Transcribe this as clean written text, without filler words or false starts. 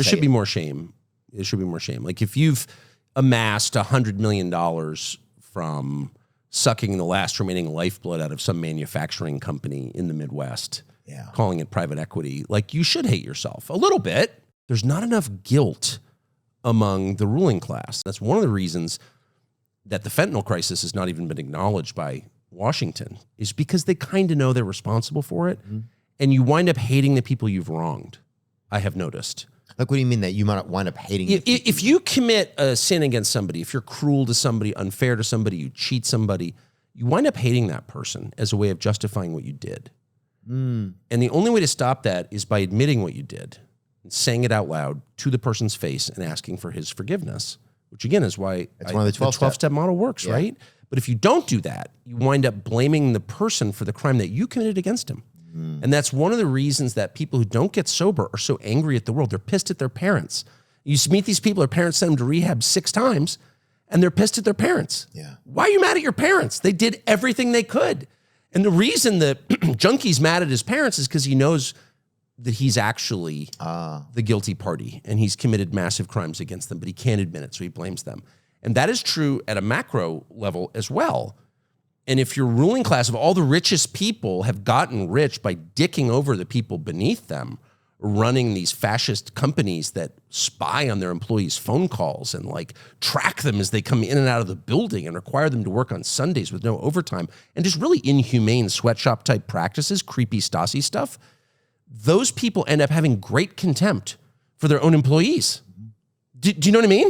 There should be more shame. There should be more shame. Like if you've amassed $100 million from sucking the last remaining lifeblood out of some manufacturing company in the Midwest, calling it private equity, like you should hate yourself a little bit. There's not enough guilt among the ruling class. That's one of the reasons that the fentanyl crisis has not even been acknowledged by Washington, is because they kind of know they're responsible for it. Mm-hmm. And you wind up hating the people you've wronged, I have noticed. Like, what do you mean that you might wind up hating? If you commit a sin against somebody, if you're cruel to somebody, unfair to somebody, you cheat somebody, you wind up hating that person as a way of justifying what you did. And the only way to stop that is by admitting what you did and saying it out loud to the person's face and asking for his forgiveness, which again is why one of the 12-step model works, right? But if you don't do that, you wind up blaming the person for the crime that you committed against him. And that's one of the reasons that people who don't get sober are so angry at the world. They're pissed at their parents. You meet these people, their parents sent them to rehab 6 times, and they're pissed at their parents. Yeah. Why are you mad at your parents? They did everything they could. And the reason the junkie's mad at his parents is because he knows that he's actually the guilty party, and he's committed massive crimes against them, but he can't admit it, so he blames them. And that is true at a macro level as well. And if your ruling class of all the richest people have gotten rich by dicking over the people beneath them, running these fascist companies that spy on their employees' phone calls and like track them as they come in and out of the building and require them to work on Sundays with no overtime, and just really inhumane sweatshop type practices, creepy Stasi stuff, those people end up having great contempt for their own employees. Do you know what I mean?